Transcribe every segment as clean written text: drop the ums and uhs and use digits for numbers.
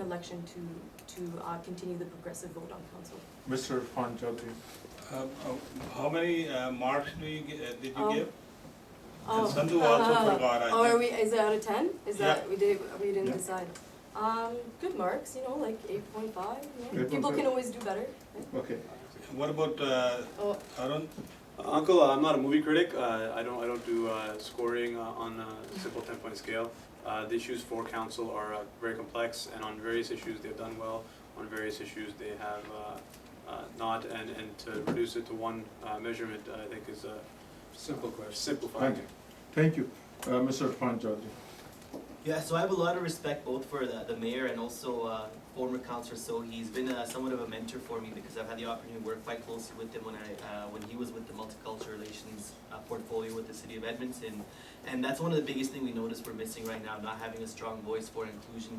election to continue the progressive vote on council. Mr. Punjabi. How many marks did you give? Oh, Sandhu also forgot, I think. Is it out of 10? Is Yeah. that we didn't Yeah. decide. Good marks, you know, like 8.5. You know. 8.5. People can always do better. Right? Okay. What about Arun? Uncle, I'm not a movie critic. I don't do scoring on a simple 10-point scale. The issues for council are very complex, and on various issues they've done well. On various issues they have not, and to reduce it to one measurement, I think is Simple question. simplifying it. Thank you. Mr. Punjabi. Yeah, so I have a lot of respect both for the mayor and also former councillor. So he's been somewhat of a mentor for me because I've had the opportunity to work quite closely with him when he was with the multicultural relations portfolio with the city of Edmonton. And that's one of the biggest things we notice we're missing right now, not having a strong voice for inclusion,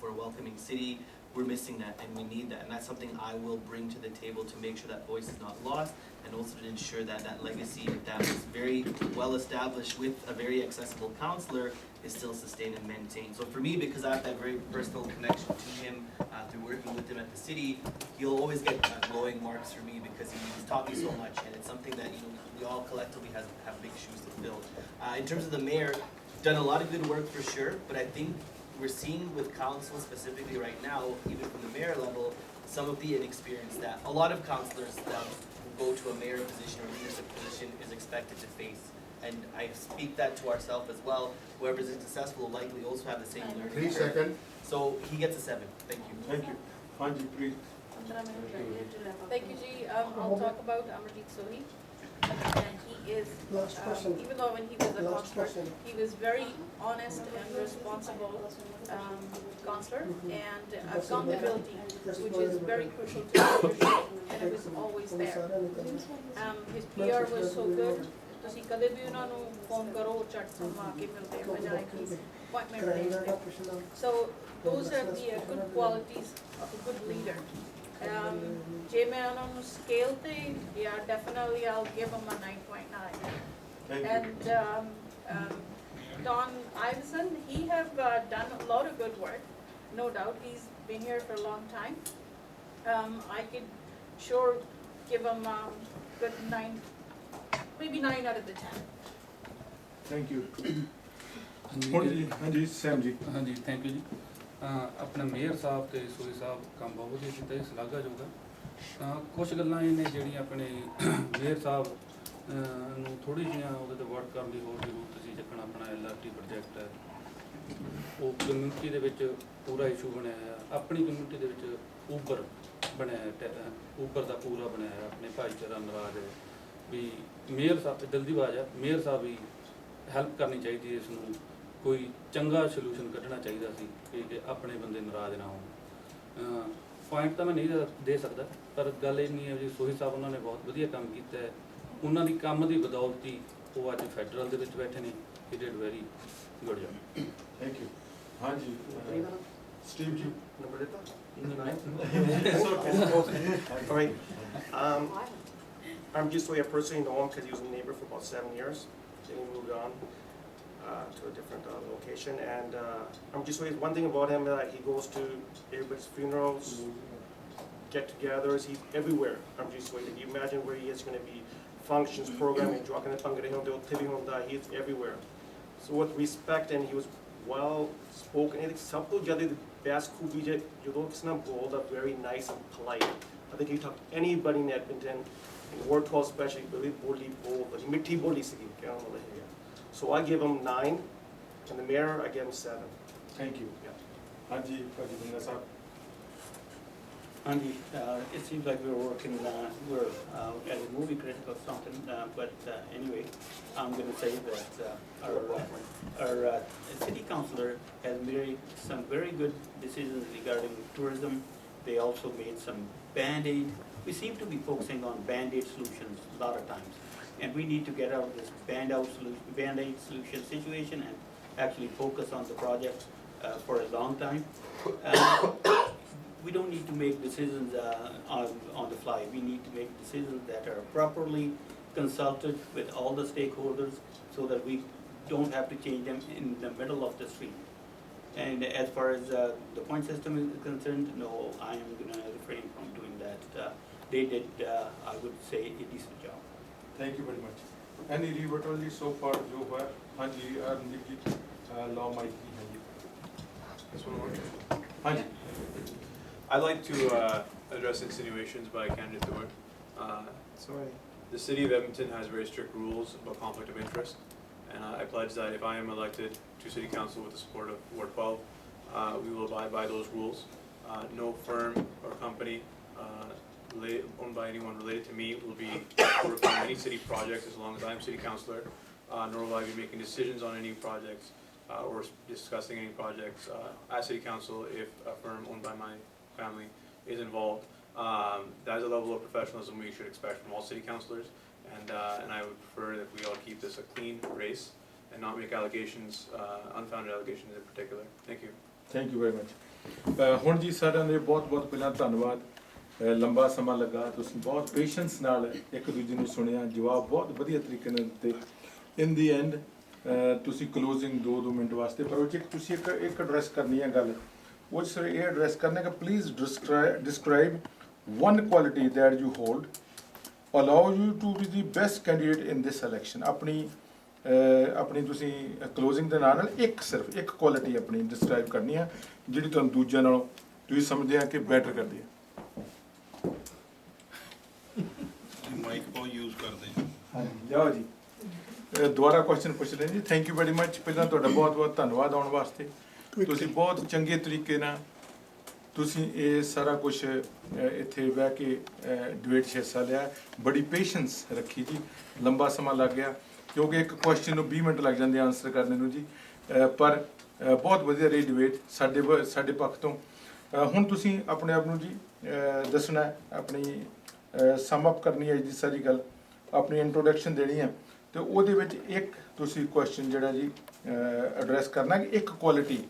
for a welcoming city. We're missing that, and we need that, and that's something I will bring to the table to make sure that voice is not lost, and also to ensure that that legacy that was very well established with a very accessible councillor is still sustained and maintained. So for me, because I have that very personal connection to him through working with him at the city, he'll always get glowing marks for me because he's taught me so much, and it's something that we all collectively have big shoes to fill. In terms of the mayor, done a lot of good work for sure, but I think we're seeing with council specifically right now, even from the mayor level, some of the inexperience that a lot of councillors that go to a mayor position or leadership position is expected to face. And I speak that to ourselves as well. Whoever is successful will likely also have the same learning 3 curve. seconds. So he gets a 7. Thank you. Thank you. Hanji, please. Thank you, Ji. I'll talk about Amarjeet Sohi. And he is, even though when he was a councillor, he was very honest and responsible councillor, and accountability, which is very crucial to leadership, and it was always there. His PR was so good. ਤੁਸੀਂ ਕਦੇ ਵੀ ਉਹਨਾਂ ਨੂੰ phone ਕਰੋ ਝਟ ਸਮਾ ਕੇ ਮਿਲਦੇ ਬਜਾਏ ਕਿ appointment ਭੇਜਦੇ. So those are the good qualities of a good leader. ਜੇ ਮੈਂ ਉਹਨਾਂ ਨੂੰ scale ਤੇ, yeah, definitely I'll give him a 9.9. And Don Iveson, he have done a lot of good work, no doubt. He's been here for a long time. I could sure give him a good 9. Maybe 9 out of the 10. Thank you. Hanji, Sam ji. ਹਾਂਜੀ thank you ਜੀ ਆਪਣਾ mayor ਸਾਹਿਬ ਤੇ ਸੋਈ ਸਾਹਿਬ ਕੰਮ ਬਹੁਤ ਵਧੀਆ ਕੀਤਾ ਇਹ ਸ਼ਲਾਘਾਯੋਗ ਹੈ ਤਾਂ ਕੁਝ ਗੱਲਾਂ ਇਹ ਨੇ ਜਿਹੜੀਆਂ ਆਪਣੇ ਮੇਅਰ ਸਾਹਿਬ ਨੂੰ ਥੋੜ੍ਹੀ ਜਿਹੀਆਂ ਉਹਦੇ 'ਤੇ ਵਰਕ ਕਰਨ ਦੀ ਹੋਰ ਜ਼ਰੂਰਤ ਸੀ ਜਿੱਕਣ ਆਪਣਾ LRT ਪ੍ਰੋਜੈਕਟ ਹੈ ਉਹ ਕਮਿਊਨਿਟੀ ਦੇ ਵਿੱਚ ਪੂਰਾ ਇਸ਼ੂ ਬਣਿਆ ਹੈ ਆਪਣੀ ਕਮਿਊਨਿਟੀ ਦੇ ਵਿੱਚ ਊਬਰ ਬਣਿਆ ਹੈ ਊਬਰ ਦਾ ਪੂਰਾ ਬਣਿਆ ਹੈ ਆਪਣੇ ਭਾਈਚਾਰਾ ਨਾਰਾਜ਼ ਹੈ ਵੀ ਮੇਅਰ ਸਾਹਿਬ ਜਲਦੀ ਆਵਾਜ਼ ਹੈ ਮੇਅਰ ਸਾਹਿਬ ਵੀ ਹੈਲਪ ਕਰਨੀ ਚਾਹੀਦੀ ਇਸ ਨੂੰ ਕੋਈ ਚੰਗਾ ਸੋਲੂਸ਼ਨ ਕੱਢਣਾ ਚਾਹੀਦਾ ਸੀ ਕਿ ਆਪਣੇ ਬੰਦੇ ਨਾਰਾਜ਼ ਨਾ ਹੋਣ ਪੁਆਇੰਟ ਤਾਂ ਮੈਂ ਨਹੀਂ ਦੇ ਸਕਦਾ ਪਰ ਗੱਲ ਇਹ ਨਹੀਂ ਹੈ ਜੀ ਸੋਹੀ ਸਾਹਿਬ ਉਹਨਾਂ ਨੇ ਬਹੁਤ ਵਧੀਆ ਕੰਮ ਕੀਤਾ ਹੈ ਉਹਨਾਂ ਦੀ ਕੰਮ ਦੀ ਬਦੌਲਤ ਹੀ ਉਹ ਅੱਜ ਫੈਡਰਲ ਦੇ ਵਿੱਚ ਬੈਠੇ ਨੇ ਹੀ did very good job Thank you. Hanji, Steve ji. Number All right. I'm just I personally know him because he was a neighbor for about 7 years. Then he moved on to a different location. And I'm just one thing about him that he goes to everybody's funerals, get-togethers. He's everywhere. I'm just waiting. You imagine where he is going to be functions, programming, he's everywhere. So with respect, and he was well spoken. I think some people the best who be you don't bold, are very nice and polite. I think he talked to anybody in Edmonton, in Ward 12 especially, really boldly bold, but he mitti boldly sigi. So I give him 9, and the mayor I give him 7. Thank you. Yeah. Hanji, Pradeep sir. Andy, it seems like we're working, as a movie critic or something, but anyway, I'm going to say that our city councillor has made some very good decisions regarding tourism. They also made some band-aid. We seem to be focusing on band-aid solutions a lot of times, and we need to get out of this band-aid solution situation and actually focus on the project for a long time. We don't need to make decisions on the fly. We need to make decisions that are properly consulted with all the stakeholders so that we don't have to change them in the middle of the street. And as far as the point system is concerned, no, I am gonna refrain from doing that. They did, I would say, a decent job. Thank you very much. Any rebuttal ji so far जो हुआ? हाँ जी रणदीप जी law mic की है जी. This one more? हाँ जी. I'd like to address insinuations by candidate Dewar. Sorry. The city of Edmonton has very strict rules about conflict of interest, and I pledge that if I am elected to city council with the support of Ward 12, we will abide by those rules. No firm or company owned by anyone related to me will be working on any city projects as long as I am city councillor, nor will I be making decisions on any projects or discussing any projects at city council if a firm owned by my family is involved. That is a level of professionalism we should expect from all city councillors, and I would prefer that we all keep this a clean race and not make allegations, unfounded allegations in particular. Thank you. Thank you very much. ਹੁਣ ਜੀ ਸਾਰਿਆਂ ਦੇ ਬਹੁਤ ਪਹਿਲਾਂ ਧੰਨਵਾਦ. ਲੰਬਾ ਸਮਾਂ ਲੱਗਾ, ਤੁਸੀਂ ਬਹੁਤ ਪੇਸ਼ੈਂਸ ਨਾਲ ਇੱਕ ਦੂਜੇ ਨੂੰ ਸੁਣਿਆ, ਜਵਾਬ ਬਹੁਤ ਵਧੀਆ ਤਰੀਕੇ ਨਾਲ ਦਿੱਤੇ. ਇਨ ਦੀ ਐਂਡ ਤੁਸੀਂ ਕਲੋਜ਼ਿੰਗ 2 ਮਿੰਟ ਵਾਸਤੇ, ਪਰ ਉਹ 'ਚ ਤੁਸੀਂ ਇੱਕ ਐਡਰੈਸ ਕਰਨੀ ਹੈ ਗੱਲ. ਉਹ 'ਚ ਸਰ ਇਹ ਐਡਰੈਸ ਕਰਨਾ ਕਿ please describe one quality that you hold allow you to be the best candidate in this election. ਆਪਣੀ ਤੁਸੀਂ ਕਲੋਜ਼ਿੰਗ ਦੇ ਨਾਲ ਸਿਰਫ ਇੱਕ ਕੁਆਲਿਟੀ ਆਪਣੀ ਡਿਸਕ੍ਰਾਈਬ ਕਰਨੀ ਹੈ ਜਿਹੜੀ ਤੁਹਾਨੂੰ ਦੂਜਿਆਂ ਨਾਲੋਂ ਤੁਸੀਂ ਸਮਝਦੇ ਆ ਕਿ ਬੈਟਰ ਕਰਦੀ ਹੈ. ਮਾਈਕ ਕੋ ਯੂਜ਼ ਕਰਦੇ ਹਾਂ ਜਾਓ ਜੀ. ਦੁਬਾਰਾ ਕੁਐਸਚਨ ਪੁੱਛ ਰਹੇ ਜੀ. Thank you very much. ਪਹਿਲਾਂ ਤੁਹਾਡਾ ਬਹੁਤ ਧੰਨਵਾਦ ਆਉਣ ਵਾਸਤੇ. ਤੁਸੀਂ ਬਹੁਤ ਚੰਗੇ ਤਰੀਕੇ ਨਾਲ ਤੁਸੀਂ ਇਹ ਸਾਰਾ ਕੁਝ ਇੱਥੇ ਬਹਿ ਕੇ ਡਿਬੇਟ 'ਚ ਹਿੱਸਾ ਲਿਆ. ਬੜੀ ਪੇਸ਼ੈਂਸ ਰੱਖੀ ਜੀ. ਲੰਬਾ ਸਮਾਂ ਲੱਗ ਗਿਆ ਕਿਉਂਕਿ ਇੱਕ ਕੁਐਸਚਨ ਨੂੰ 20 ਮਿੰਟ ਲੱਗ ਜਾਂਦੇ ਆਨਸਰ ਕਰਨ ਨੂੰ ਜੀ, ਪਰ ਬਹੁਤ ਵਧੀਆ ਰਹੀ ਡਿਬੇਟ ਸਾਡੇ ਪੱਖ ਤੋਂ. ਹੁਣ ਤੁਸੀਂ ਆਪਣੇ ਆਪ ਨੂੰ ਜੀ ਦੱਸਣਾ, ਆਪਣੀ ਸਮ ਅਪ ਕਰਨੀ ਹੈ ਜੀ ਸਾਰੀ ਗੱਲ, ਆਪਣੀ ਇੰਟਰੋਡਕਸ਼ਨ ਦੇਣੀ ਹੈ, ਅਤੇ ਉਹਦੇ ਵਿੱਚ ਇੱਕ ਤੁਸੀਂ ਕੁਐਸਚਨ ਜਿਹੜਾ ਜੀ ਐਡਰੈਸ ਕਰਨਾ ਕਿ ਇੱਕ ਕੁਆਲਿਟੀ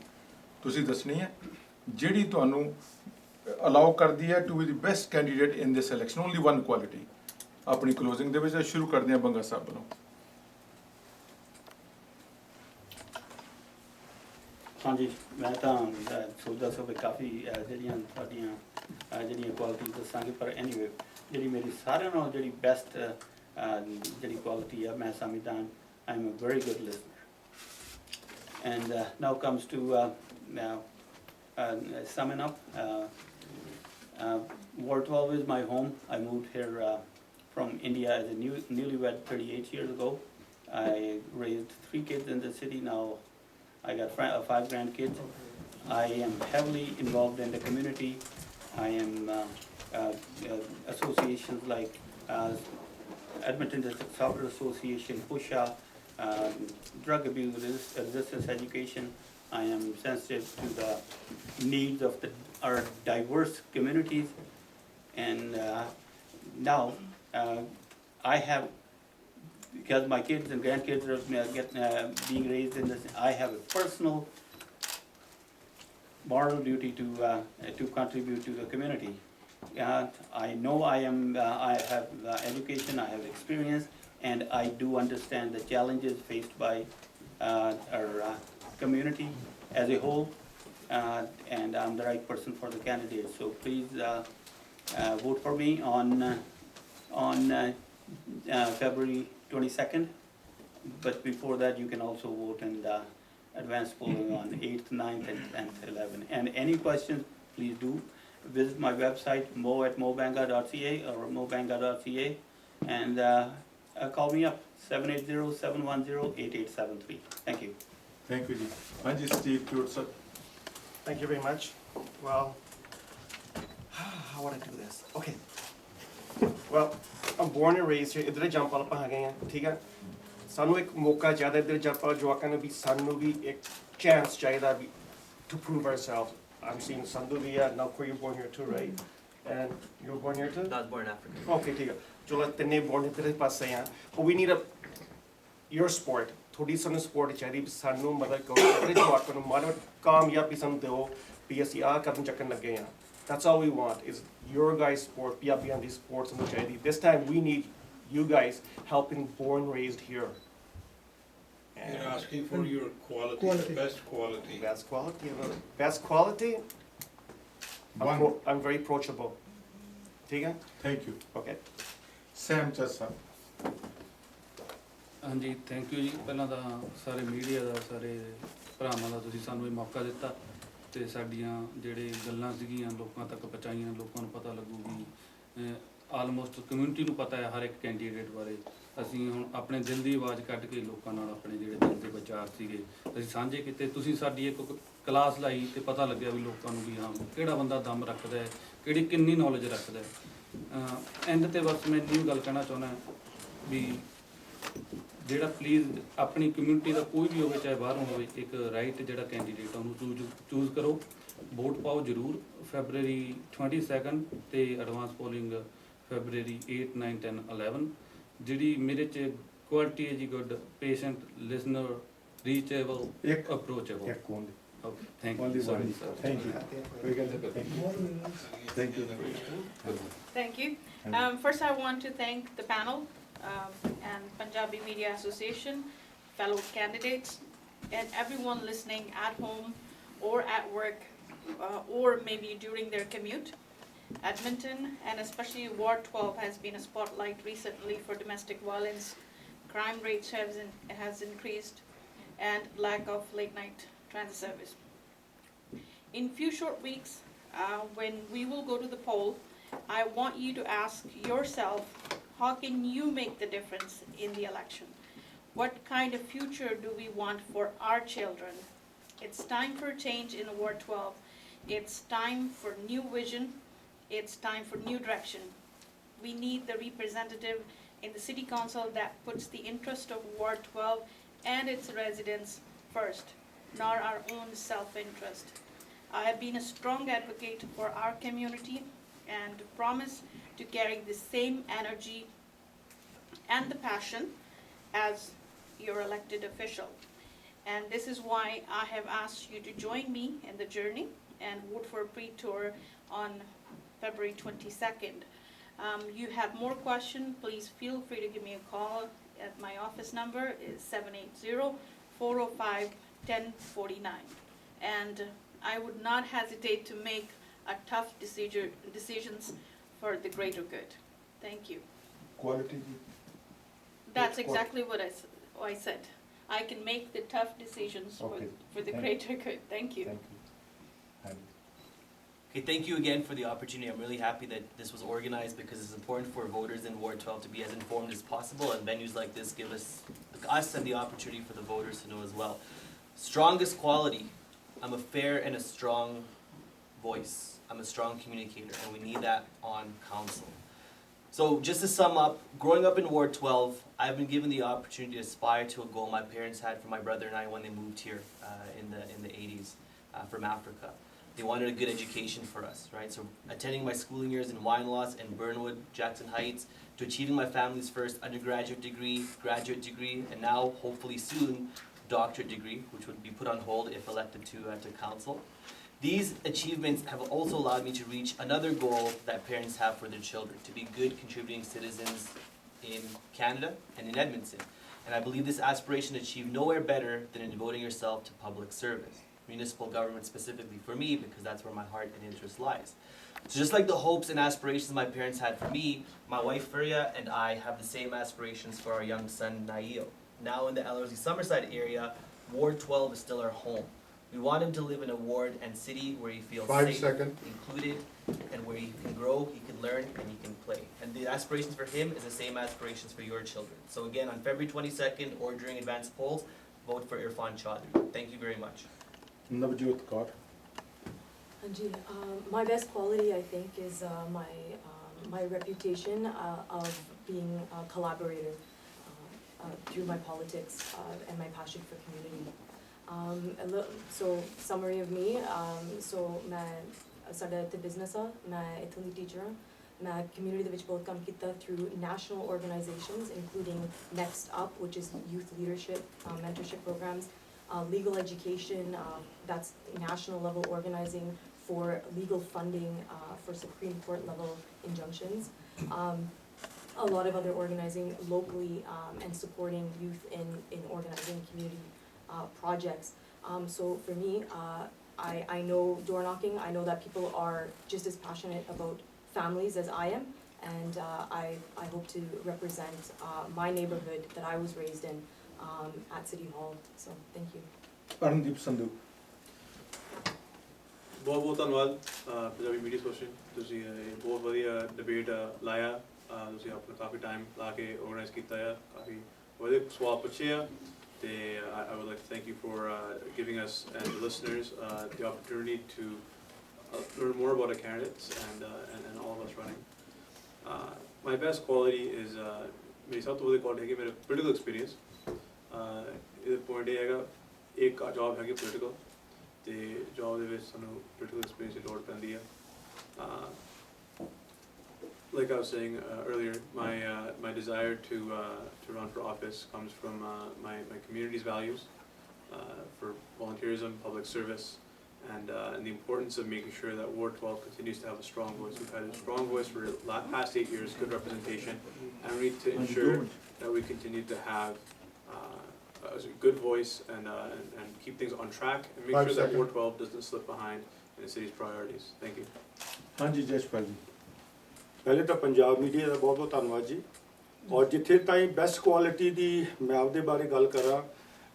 ਤੁਸੀਂ ਦੱਸਣੀ ਹੈ ਜਿਹੜੀ ਤੁਹਾਨੂੰ ਅਲਾਉ ਕਰਦੀ ਹੈ to be the best candidate in this election. Only one quality. ਆਪਣੀ ਕਲੋਜ਼ਿੰਗ ਦੇ ਵਿੱਚ ਸ਼ੁਰੂ ਕਰਦੇ ਹਾਂ ਬੰਗਾ ਸਾਹਿਬ ਵੱਲੋਂ. ਹਾਂਜੀ, ਮੈਂ ਤਾਂ ਸੋਚਦਾ ਸੀ ਕਿ ਕਾਫੀ ਜਿਹੜੀਆਂ ਤੁਹਾਡੀਆਂ ਜਿਹੜੀਆਂ ਕੁਆਲਿਟੀਜ਼ ਦੱਸਾਂਗੇ, ਪਰ ਐਨੀਵੇ ਜਿਹੜੀ ਮੇਰੀ ਸਾਰਿਆਂ ਨਾਲੋਂ ਜਿਹੜੀ ਬੈਸਟ ਜਿਹੜੀ ਕੁਆਲਿਟੀ ਆ, ਮੈਂ ਸਮਝਦਾ I am a very good listener. And now comes to summing up, Ward 12 is my home. I moved here from India as a newlywed 38 years ago. I raised 3 kids in the city. Now I got 5 grandkids. I am heavily involved in the community. I am associations like Edmonton District Soccer Association, PUSHA, Drug Abuse Resistance Education. I am sensitive to the needs of our diverse communities, and now I have, because my kids and grandkids are being raised in this, I have a personal moral duty to contribute to the community. I know I have education, I have experience, and I do understand the challenges faced by our community as a whole, and I'm the right person for the candidate. So please vote for me on February 22nd. But before that, you can also vote in the advanced polling on 8th, 9th, and 10th, 11th. And any questions, please do visit my website mo@mobanga.ca or mobanga.ca, and call me up 780-710-8873. Thank you. Thank you ji. Anji Steve Stewart sir. Thank you very much. Well, how would I do this? Okay. Well, I'm born and raised here. ਇੱਧਰ jump ਆਪਾਂ ਆ ਗਏ ਆ, ਠੀਕ ਹੈ. ਸਾਨੂੰ ਇੱਕ ਮੌਕਾ ਚਾਹੀਦਾ ਇੱਧਰ ਜੰਪਾਂ ਜਵਾਕਾਂ ਨੂੰ ਵੀ, ਸਾਨੂੰ ਵੀ ਇੱਕ chance ਚਾਹੀਦਾ ਵੀ to prove ourselves. I'm seeing Sandhu ਵੀ ਆ. Now, you're born here too, right? And you were born here too? I was born in Africa. Okay, ਠੀਕ ਹੈ. ਚਲੋ ਤਿੰਨੇ born ਇੱਧਰ ਪਾਸੇ ਆ. But we need your sport. ਥੋੜੀ ਸਾਨੂੰ ਸਪੋਰਟ ਚਾਹੀਦੀ ਵੀ ਸਾਨੂੰ ਮਦਦ ਕਰੋ, ਆਪਣੇ ਜਵਾਕਾਂ ਨੂੰ ਮਾੜਾ ਕਾਮਯਾਬੀ ਸਾਨੂੰ ਦਿਓ ਵੀ ਅਸੀਂ ਆਹ ਕਦਮ ਚੱਕਣ ਲੱਗੇ ਆ. That's all we want is your guys' support, ਪੰਜਾਬੀਆਂ ਦੀ support ਸਾਨੂੰ ਚਾਹੀਦੀ. This time we need you guys helping born raised here. You're asking for your quality, Quality. the best quality. Best quality, best quality. One. I'm very approachable. ठीक है? Thank you. Okay. Sam Chassa. ਹਾਂਜੀ thank you ਜੀ ਪਹਿਲਾਂ ਤਾਂ ਸਾਰੇ media ਦਾ ਸਾਰੇ ਭਰਾਵਾਂ ਦਾ ਤੁਸੀਂ ਸਾਨੂੰ ਇਹ ਮੌਕਾ ਦਿੱਤਾ ਤੇ ਸਾਡੀਆਂ ਜਿਹੜੇ ਗੱਲਾਂ ਸੀਗੀਆਂ ਲੋਕਾਂ ਤੱਕ ਪਹੁੰਚਾਈਆਂ ਲੋਕਾਂ ਨੂੰ ਪਤਾ ਲੱਗੂਗੀ ਆਲਮੋਸਟ ਕਮਿਊਨਿਟੀ ਨੂੰ ਪਤਾ ਹੈ ਹਰ ਇੱਕ ਕੈਂਡੀਡੇਟ ਬਾਰੇ ਅਸੀਂ ਹੁਣ ਆਪਣੇ ਦਿਲ ਦੀ ਆਵਾਜ਼ ਕੱਢ ਕੇ ਲੋਕਾਂ ਨਾਲ ਆਪਣੇ ਜਿਹੜੇ ਦਿਲ ਦੇ ਵਿਚਾਰ ਸੀਗੇ ਅਸੀਂ ਸਾਂਝੇ ਕੀਤੇ ਤੁਸੀਂ ਸਾਡੀ ਇੱਕ ਕਲਾਸ ਲਾਈ ਤੇ ਪਤਾ ਲੱਗਿਆ ਵੀ ਲੋਕਾਂ ਨੂੰ ਵੀ ਹਾਂ ਕਿਹੜਾ ਬੰਦਾ ਦਮ ਰੱਖਦਾ ਹੈ ਕਿਹੜੀ ਕਿੰਨੀ ਨੌਲੇਜ ਰੱਖਦਾ ਹੈ ਐਂਡ ਤੇ ਬਸ ਮੈਂ ਨਿਊ ਗੱਲ ਕਹਿਣਾ ਚਾਹੁੰਦਾ ਵੀ ਜਿਹੜਾ ਪਲੀਜ਼ ਆਪਣੀ ਕਮਿਊਨਿਟੀ ਦਾ ਕੋਈ ਵੀ ਹੋਵੇ ਚਾਹੇ ਬਾਹਰੋਂ ਹੋਵੇ ਇੱਕ ਰਾਈਟ ਜਿਹੜਾ ਕੈਂਡੀਡੇਟ ਉਹਨੂੰ ਚੂਜ਼ ਕਰੋ ਵੋਟ ਪਾਓ ਜ਼ਰੂਰ ਫੈਬਰਰੀ 22 ਤੇ ਐਡਵਾਂਸ ਪੋਲਿੰਗ ਫੈਬਰਰੀ 8, 9, 10, 11 ਜਿਹੜੀ ਮੇਰੇ 'ਚ ਕੁਆਲਿਟੀ ਹੈ ਜੀ ਗੁੱਡ ਪੇਸ਼ੈਂਟ ਲਿਸਨਰ ਰੀਚੇਬਲ ਇੱਕ ਅਪਰੋਚੇਬਲ ਇੱਕ only. Okay thank Only you so one. Much sir Thank you. We can thank you. Thank you. Thank you. First, I want to thank the panel and Punjabi Media Association, fellow candidates, and everyone listening at home or at work or maybe during their commute. Edmonton and especially Ward 12 has been a spotlight recently for domestic violence. Crime rates has increased and lack of late night transit service. In few short weeks, when we will go to the poll, I want you to ask yourself, how can you make the difference in the election? What kind of future do we want for our children? It's time for change in Ward 12. It's time for new vision. It's time for new direction. We need the representative in the City Council that puts the interest of Ward 12 and its residents first, not our own self-interest. I have been a strong advocate for our community and promise to carry the same energy and the passion as your elected official. And this is why I have asked you to join me in the journey and vote for a pre-tour on February 22nd. You have more questions, please feel free to give me a call. At my office number is 780-405-1049. And I would not hesitate to make a tough decisions for the greater good. Thank you. Quality. That's exactly what I said. I can make the tough decisions Okay. for the greater good. Thank you. Thank you. And Okay, thank you again for the opportunity. I'm really happy that this was organized because it's important for voters in Ward 12 to be as informed as possible, and venues like this give us and the opportunity for the voters to know as well. Strongest quality. I'm a fair and a strong voice. I'm a strong communicator, and we need that on council. So just to sum up, growing up in Ward 12, I've been given the opportunity to aspire to a goal my parents had for my brother and I when they moved here in the 80s from Africa. They wanted a good education for us, right? So attending my schooling years in Wineloss and Burnwood, Jackson Heights, to achieving my family's first undergraduate degree, graduate degree, and now hopefully soon doctorate degree, which would be put on hold if elected to council. These achievements have also allowed me to reach another goal that parents have for their children, to be good contributing citizens in Canada and in Edmonton. And I believe this aspiration achieved nowhere better than in devoting yourself to public service. Municipal government specifically for me, because that's where my heart and interest lies. So just like the hopes and aspirations my parents had for me, my wife Faria and I have the same aspirations for our young son Nail. Now in the LRZ Summerside area, Ward 12 is still our home. We want him to live in a ward and city where he feels 5 safe, seconds. included, and where he can grow, he can learn, and he can play. And the aspirations for him is the same aspirations for your children. So again, on February 22nd or during advanced polls, vote for Irfan Chaudhry. Thank you very much. Navjot Kaur. Anji, my best quality, I think, is my reputation of being a collaborator through my politics and my passion for community. So summary of me, so मैं साडा इत्थे business आ, मैं इत्थों दी teacher आ, मैं community ਦੇ ਵਿੱਚ ਬਹੁਤ ਕੰਮ ਕੀਤਾ through national organizations including Next Up, which is youth leadership, mentorship programs, legal education, that's national level organizing for legal funding for Supreme Court level injunctions. a lot of other organizing locally and supporting youth in organizing community projects. So for me, I know door knocking, I know that people are just as passionate about families as I am, and I hope to represent my neighborhood that I was raised in at City Hall. So thank you. Arndeep Sandhu. ਬਹੁਤ ਬਹੁਤ ਧੰਨਵਾਦ Punjabi media association ਤੁਸੀਂ ਬਹੁਤ ਵਧੀਆ debate ਲਾਇਆ ਤੁਸੀਂ ਆਪਣਾ ਕਾਫੀ time ਲਾ ਕੇ ਆਰਗੇਨਾਈਜ਼ ਕੀਤਾ ਆ ਕਾਫੀ ਵਧੀਆ ਸਵਾਲ ਪੁੱਛੇ ਆ ਤੇ I would like to thank you for giving us and the listeners the opportunity to learn more about our candidates and all of us running. My best quality is ਮੇਰੀ ਸਭ ਤੋਂ ਵਧੀਆ ਕੁਆਲਿਟੀ ਹੈਗੀ ਮੇਰਾ ਪੋਲੀਟੀਕਲ ਐਕਸਪੀਰੀਅੰਸ ਇਹਦਾ point ਇਹ ਹੈਗਾ ਇੱਕ ਜੌਬ ਹੈਗੀ ਪੋਲੀਟੀਕਲ ਤੇ ਜੌਬ ਦੇ ਵਿੱਚ ਸਾਨੂੰ ਪੋਲੀਟੀਕਲ ਐਕਸਪੀਰੀਅੰਸ ਦੀ ਲੋੜ ਪੈਂਦੀ ਹੈ like I was saying earlier, my desire to run for office comes from my community's values for volunteerism, public service, and the importance of making sure that Ward 12 continues to have a strong voice. We've had a strong voice for the past 8 years, good representation, and we need to ensure that we continue to have a good voice and keep things on track and make sure that Ward 12 doesn't slip behind in the city's priorities. Thank you. ਹਾਂਜੀ ਜੈਸ਼ਪਾਲ ਜੀ ਪਹਿਲੇ ਤਾਂ Punjab media ਦਾ ਬਹੁਤ ਬਹੁਤ ਧੰਨਵਾਦ ਜੀ ਔਰ ਜਿੱਥੇ ਤਾਈਂ ਬੈਸਟ ਕੁਆਲਿਟੀ ਦੀ ਮੈਂ ਆਪਦੇ ਬਾਰੇ ਗੱਲ ਕਰਾਂ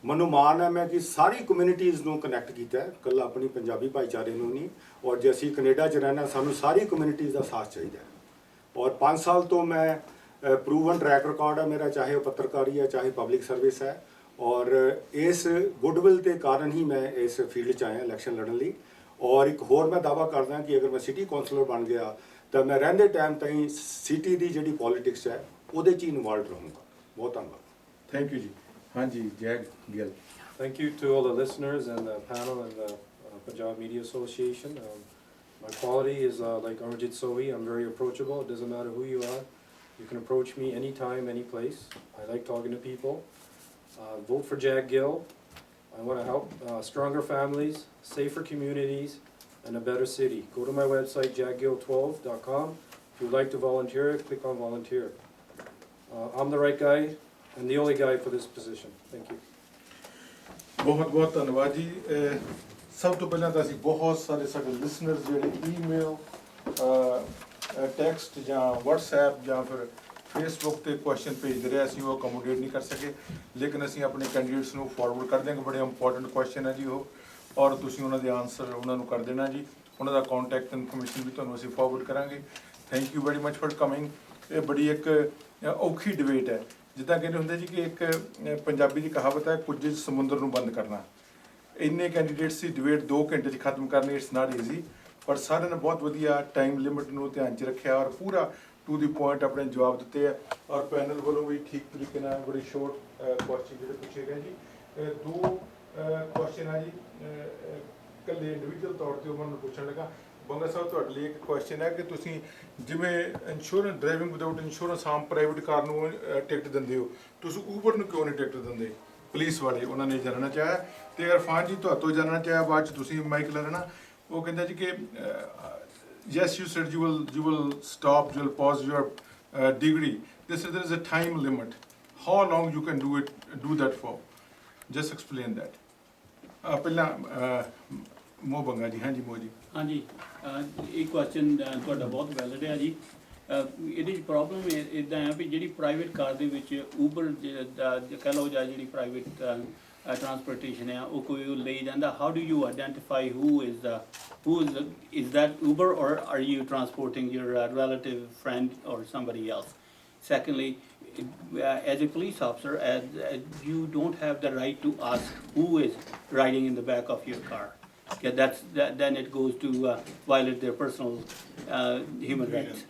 ਮੈਨੂੰ ਮਾਣ ਹੈ ਮੈਂ ਕਿ ਸਾਰੀ ਕਮਿਊਨਿਟੀਜ਼ ਨੂੰ ਕਨੈਕਟ ਕੀਤਾ ਹੈ ਇਕੱਲਾ ਆਪਣੀ ਪੰਜਾਬੀ ਭਾਈਚਾਰੇ ਨੂੰ ਨਹੀਂ ਔਰ ਜੇ ਅਸੀਂ ਕੈਨੇਡਾ 'ਚ ਰਹਿਣਾ ਸਾਨੂੰ ਸਾਰੀ ਕਮਿਊਨਿਟੀਜ਼ ਦਾ ਸਾਥ ਚਾਹੀਦਾ ਹੈ ਔਰ 5 ਸਾਲ ਤੋਂ ਮੈਂ ਪ੍ਰੂਵਨ ਟਰੈਕ ਰਿਕਾਰਡ ਹੈ ਮੇਰਾ ਚਾਹੇ ਉਹ ਪੱਤਰਕਾਰੀ ਹੈ ਚਾਹੇ ਪਬਲਿਕ ਸਰਵਿਸ ਹੈ ਔਰ ਇਸ ਗੁੱਡਵਿਲ ਦੇ ਕਾਰਨ ਹੀ ਮੈਂ ਇਸ ਫੀਲਡ 'ਚ ਆਇਆ ਇਲੈਕਸ਼ਨ ਲੜਨ ਲਈ ਔਰ ਇੱਕ ਹੋਰ ਮੈਂ ਦਾਅਵਾ ਕਰਦਾ ਕਿ ਅਗਰ ਮੈਂ ਸਿਟੀ ਕੌਂਸਲਰ ਬਣ ਗਿਆ ਤਾਂ ਮੈਂ ਰਹਿੰਦੇ ਟਾਈਮ ਤਾਈਂ ਸਿਟੀ ਦੀ ਜਿਹੜੀ ਪੋਲੀਟਿਕਸ ਹੈ ਉਹਦੇ 'ਚ ਹੀ ਇਨਵੋਲਵਡ ਰਹੂੰਗਾ ਬਹੁਤ ਧੰਨਵਾਦ ਥੈਂਕ ਯੂ ਜੀ ਹਾਂਜੀ zag Gill Thank you to all the listeners and the panel and the Punjab Media Association. My quality is like Amarjit Sohi, I'm very approachable. It doesn't matter who you are. You can approach me anytime, any place. I like talking to people. Vote for Jag Gill. I want to help stronger families, safer communities, and a better city. Go to my website, jaggill12.com. If you'd like to volunteer, click on volunteer. I'm the right guy and the only guy for this position. Thank you. ਬਹੁਤ ਬਹੁਤ ਧੰਨਵਾਦ ਜੀ ਸਭ ਤੋਂ ਪਹਿਲਾਂ ਤਾਂ ਅਸੀਂ ਬਹੁਤ ਸਾਰੇ ਸਾਡੇ ਲਿਸਨਰਸ ਜਿਹੜੇ ਈਮੇਲ ਟੈਕਸਟ ਜਾਂ WhatsApp ਜਾਂ ਫਿਰ Facebook ਤੇ ਕੁਐਸਚਨ ਭੇਜਦੇ ਰਹੇ ਅਸੀਂ ਉਹ ਅਕੋਮੋਡੇਟ ਨਹੀਂ ਕਰ ਸਕੇ ਲੇਕਿਨ ਅਸੀਂ ਆਪਣੇ ਕੈਂਡੀਡੇਟਸ ਨੂੰ ਫਾਰਵਰਡ ਕਰ ਦਿਆਂਗੇ ਬੜੇ ਇੰਪੋਰਟੈਂਟ ਕੁਐਸਚਨ ਹੈ ਜੀ ਉਹ ਔਰ ਤੁਸੀਂ ਉਹਨਾਂ ਦੇ ਆਨਸਰ ਉਹਨਾਂ ਨੂੰ ਕਰ ਦੇਣਾ ਜੀ ਉਹਨਾਂ ਦਾ ਕੰਟੈਕਟ ਇਨਫੋਰਮੇਸ਼ਨ ਵੀ ਤੁਹਾਨੂੰ ਅਸੀਂ ਫਾਰਵਰਡ ਕਰਾਂਗੇ thank you very much for coming ਇਹ ਬੜੀ ਇੱਕ ਔਖੀ ਡਿਬੇਟ ਹੈ ਜਿੱਦਾਂ ਕਹਿੰਦੇ ਹੁੰਦੇ ਜੀ ਕਿ ਇੱਕ ਪੰਜਾਬੀ ਦੀ ਕਹਾਵਤ ਹੈ ਕੁਝ ਸਮੁੰਦਰ ਨੂੰ ਬੰਦ ਕਰਨਾ ਇੰਨੇ ਕੈਂਡੀਡੇਟਸ ਦੀ ਡਿਬੇਟ 2 ਘੰਟੇ 'ਚ ਖਤਮ ਕਰਨੀ ਇਟਸ ਨਾਟ ਈਜ਼ੀ ਪਰ ਸਾਰਿਆਂ ਨੇ ਬਹੁਤ ਵਧੀਆ ਟਾਈਮ ਲਿਮਿਟ ਨੂੰ ਧਿਆਨ 'ਚ ਰੱਖਿਆ ਔਰ ਪੂਰਾ ਟੂ ਦੀ ਪੁਆਇੰਟ ਆਪਣੇ ਜਵਾਬ ਦਿੱਤੇ ਆ ਔਰ ਪੈਨਲ ਵੱਲੋਂ ਵੀ ਠੀਕ ਤਰੀਕੇ ਨਾਲ ਬੜੇ ਸ਼ੋਰਟ ਕੁਐਸਚਨ ਜਿਹੜੇ ਪੁੱਛੇ ਗਏ ਜੀ 2 ਕੁਐਸਚਨ ਆ ਜੀ ਇਕੱਲੇ ਇੰਡੀਵਿਜੂਅਲ ਤੌਰ 'ਤੇ ਉਹਨਾਂ ਨੂੰ ਪੁੱਛਣ ਲੱਗਾ ਬੰਗਾ ਸਾਹਿਬ ਤੁਹਾਡੇ ਲਈ ਇੱਕ ਕੁਐਸਚਨ ਹੈ ਕਿ ਤੁਸੀਂ ਜਿਵੇਂ ਇੰਸ਼ੋਰੈਂਸ ਡਰਾਈਵਿੰਗ ਵਿਦਆਊਟ ਇੰਸ਼ੋਰੈਂਸ ਆਮ ਪ੍ਰਾਈਵੇਟ ਕਾਰ ਨੂੰ ਟਿਕਟ ਦਿੰਦੇ ਹੋ ਤੁਸੀਂ ਊਬਰ ਨੂੰ ਕਿਉਂ ਨਹੀਂ ਟਿਕਟ ਦਿੰਦੇ ਪੁਲਿਸ ਵਾਲੇ ਉਹਨਾਂ ਨੇ ਜਾਣਨਾ ਚਾਹਿਆ ਤੇ ਇਰਫਾਨ ਜੀ ਤੁਹਾਤੋਂ ਜਾਣਨਾ ਚਾਹਿਆ ਬਾਅਦ 'ਚ ਤੁਸੀਂ ਮਾਈਕ ਲੈ ਲੈਣਾ ਉਹ ਕਹਿੰਦਾ ਜੀ ਕਿ yes you said you will stop you will pause your degree there is a time limit how long you can do that for just explain that ਪਹਿਲਾਂ ਮੋਹ ਬੰਗਾ ਜੀ ਹਾਂਜੀ ਮੋਹ ਜੀ ਹਾਂਜੀ ਇਹ ਕੁਐਸਚਨ ਤੁਹਾਡਾ ਬਹੁਤ ਵੈਲਿਡ ਹੈ ਜੀ ਇਹਦੇ 'ਚ ਪ੍ਰੋਬਲਮ ਇੱਦਾਂ ਹੈ ਵੀ ਜਿਹੜੀ ਪ੍ਰਾਈਵੇਟ ਕਾਰ ਦੇ ਵਿੱਚ ਊਬਰ ਕਹਿ ਲਓ ਜਾਂ ਜਿਹੜੀ ਪ੍ਰਾਈਵੇਟ ਟਰਾਂਸਪੋਰਟੇਸ਼ਨ ਹੈ ਉਹ ਕੋਈ ਲਈ ਜਾਂਦਾ how do you identify who is that Uber or are you transporting your relative, friend or somebody else? Secondly, as a police officer, you don't have the right to ask who is riding in the back of your car. Okay, then it goes to violate their personal human rights.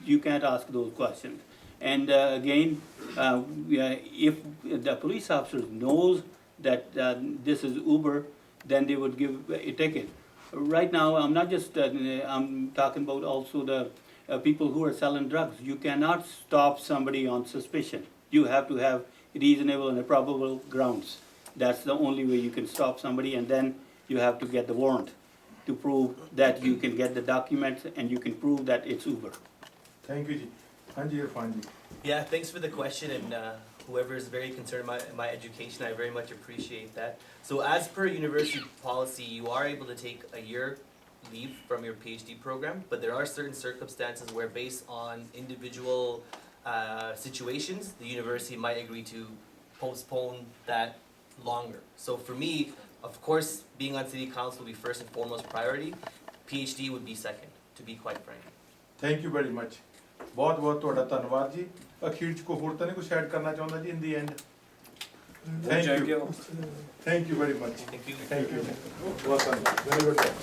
You can't ask those questions. And again, if the police officer knows that this is Uber, then they would give a ticket. Right now, I'm not just I'm talking about also the people who are selling drugs. You cannot stop somebody on suspicion. You have to have reasonable and probable grounds. That's the only way you can stop somebody, and then you have to get the warrant to prove that you can get the documents and you can prove that it's Uber. Thank you ji. Hanji Irfan ji. Yeah, thanks for the question, and whoever is very concerned about my education, I very much appreciate that. So as per university policy, you are able to take a year leave from your PhD program, but there are certain circumstances where based on individual situations, the university might agree to postpone that longer. So for me, of course, being on city council will be first and foremost priority. PhD would be second, to be quite frank. Thank you very much ਬਹੁਤ ਬਹੁਤ ਤੁਹਾਡਾ ਧੰਨਵਾਦ ਜੀ ਅਖੀਰ ਚ ਕੋਈ ਹੋਰ ਤਾਂ ਨਹੀਂ ਕੁਝ ਐਡ ਕਰਨਾ ਚਾਹੁੰਦਾ ਜੀ ਇਨ ਦੀ and thank you very much Thank you. Thank you ਬਹੁਤ ਧੰਨਵਾਦ ਵੈਰੀ ਗੁੱਡ